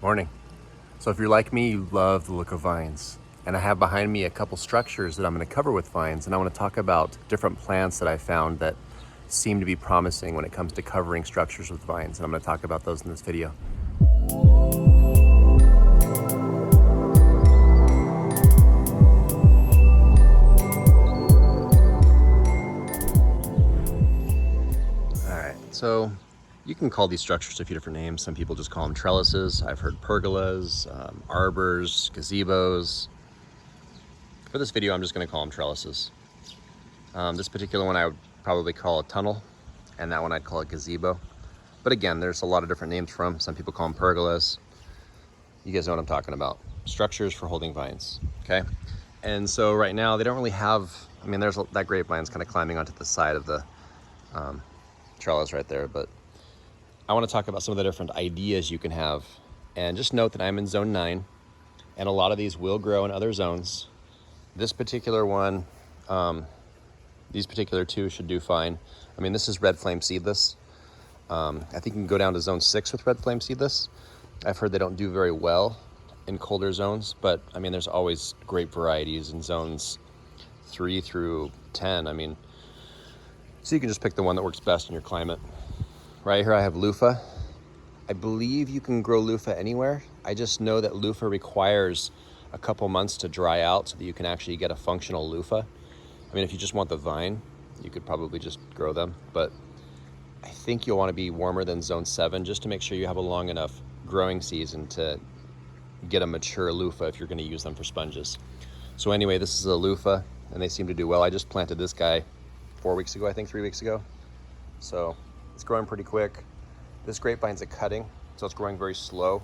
Morning. So if you're like me, you love the look of vines. And I have behind me a couple structures that I'm going to cover with vines, and I want to talk about different plants that I found that seem to be promising when it comes to covering structures with vines, and I'm going to talk about those in this video. Alright, so you can call these structures a few different names. Some people just call them trellises. I've heard pergolas, arbors, gazebos. For this video, I'm just going to call them trellises. This particular one I would probably call a tunnel, and that one I'd call a gazebo. But again, there's a lot of different names for them. Some people call them pergolas. You guys know what I'm talking about. Structures for holding vines, okay? And so right now, they don't really have, I mean, there's that grapevine's kind of climbing onto the side of the trellis right there, but I want to talk about some of the different ideas you can have. And just note that I'm in zone 9, and a lot of these will grow in other zones. This particular one, these particular two should do fine. I mean, this is red flame seedless. I think you can go down to zone 6 with red flame seedless. I've heard they don't do very well in colder zones, but I mean, there's always great varieties in zones 3 through 10. I mean, so you can just pick the one that works best in your climate. Right here I have Luffa. I believe you can grow Luffa anywhere. I just know that Luffa requires a couple months to dry out so that you can actually get a functional Luffa. I mean, if you just want the vine, you could probably just grow them, but I think you'll want to be warmer than zone 7 just to make sure you have a long enough growing season to get a mature loofah if you're going to use them for sponges. So anyway, this is a loofah, and they seem to do well. I just planted this guy 4 weeks ago, I think 3 weeks ago. So it's growing pretty quick. This grapevine's a cutting, so it's growing very slow.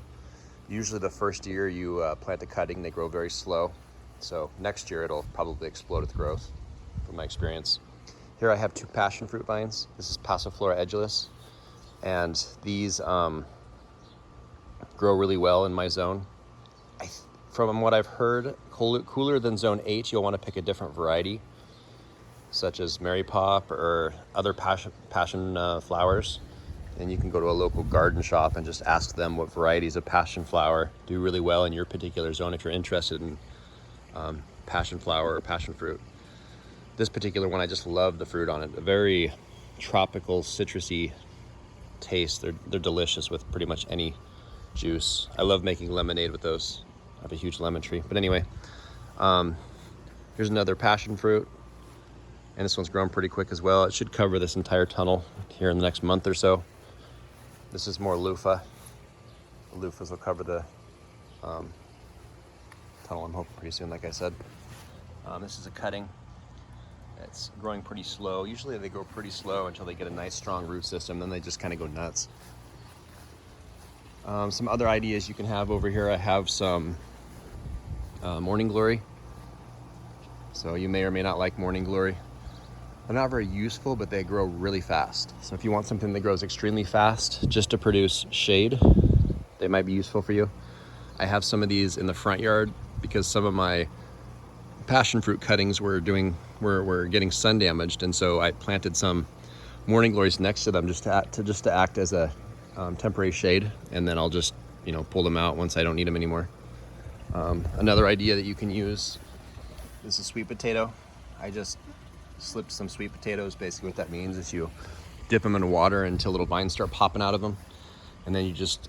Usually the first year you plant a cutting, they grow very slow. So next year it'll probably explode with growth, from my experience. Here I have 2 passion fruit vines. This is Passiflora edulis, and these grow really well in my zone. From what I've heard, cooler than zone 8, you'll want to pick a different variety, such as Mary Pop or other passion flowers. And you can go to a local garden shop and just ask them what varieties of passion flower do really well in your particular zone if you're interested in passion flower or passion fruit. This particular one, I just love the fruit on it. A very tropical, citrusy taste. They're delicious with pretty much any juice. I love making lemonade with those. I have a huge lemon tree. But anyway, here's another passion fruit. And this one's grown pretty quick as well. It should cover this entire tunnel here in the next month or so. This is more Luffa. The Luffas will cover the tunnel, I'm hoping, pretty soon, like I said. This is a cutting. It's growing pretty slow. Usually they grow pretty slow until they get a nice strong root system, then they just kind of go nuts. Some other ideas you can have over here. I have some morning glory. So you may or may not like morning glory. They're not very useful, but they grow really fast. So if you want something that grows extremely fast just to produce shade, they might be useful for you. I have some of these in the front yard because some of my passion fruit cuttings were getting sun damaged, and so I planted some morning glories next to them just to act as a temporary shade, and then I'll just pull them out once I don't need them anymore. Another idea that you can use, this is sweet potato. I just slipped some sweet potatoes. Basically what that means is you dip them in water until little vines start popping out of them, and then you just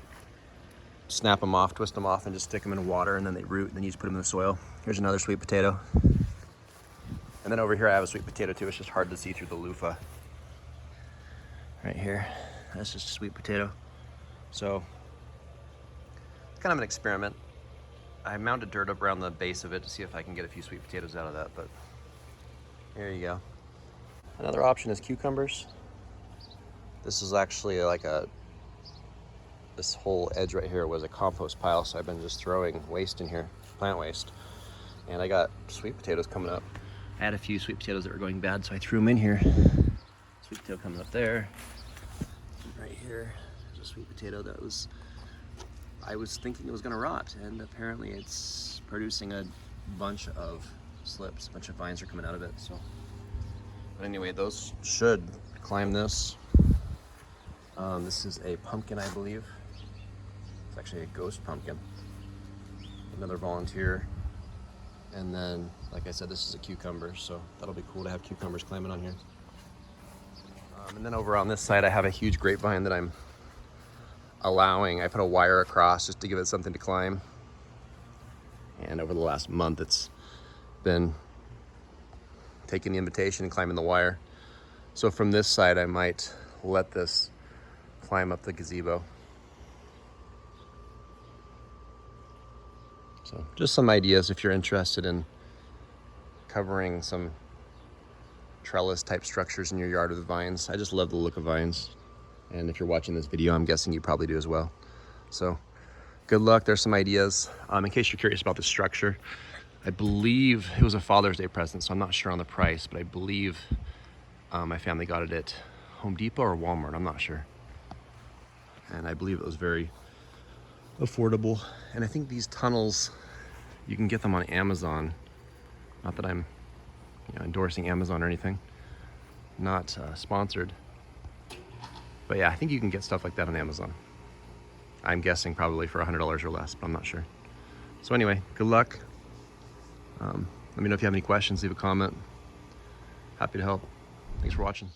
snap them off, twist them off, and just stick them in water, and then they root, and then you just put them in the soil. Here's another sweet potato. And then over here I have a sweet potato too. It's just hard to see through the loofah. Right here, that's just a sweet potato. So it's kind of an experiment. I mounted dirt up around the base of it to see if I can get a few sweet potatoes out of that, but here you go. Another option is cucumbers. This is actually like this whole edge right here was a compost pile, so I've been just throwing waste in here, plant waste. And I got sweet potatoes coming up. I had a few sweet potatoes that were going bad, so I threw them in here. Sweet potato comes up there. Right here, there's a sweet potato that I was thinking it was gonna rot, and apparently it's producing a bunch of slips. A bunch of vines are coming out of it. So, but anyway, those should climb this. This is a pumpkin, I believe. It's actually a ghost pumpkin. Another volunteer. And then, like I said, this is a cucumber, so that'll be cool to have cucumbers climbing on here. And then over on this side, I have a huge grapevine that I'm allowing. I put a wire across just to give it something to climb. And over the last month, it's been taking the invitation and climbing the wire. So from this side, I might let this climb up the gazebo. So just some ideas if you're interested in covering some trellis type structures in your yard with vines. I just love the look of vines. And if you're watching this video, I'm guessing you probably do as well. So good luck. There's some ideas. In case you're curious about the structure, I believe it was a Father's Day present, so I'm not sure on the price, but I believe my family got it at Home Depot or Walmart. I'm not sure. And I believe it was very affordable. And I think these tunnels, you can get them on Amazon. Not that I'm endorsing Amazon or anything. Not sponsored. But yeah, I think you can get stuff like that on Amazon. I'm guessing probably for $100 or less, but I'm not sure. So anyway, good luck. Let me know if you have any questions, leave a comment. Happy to help. Thanks for watching.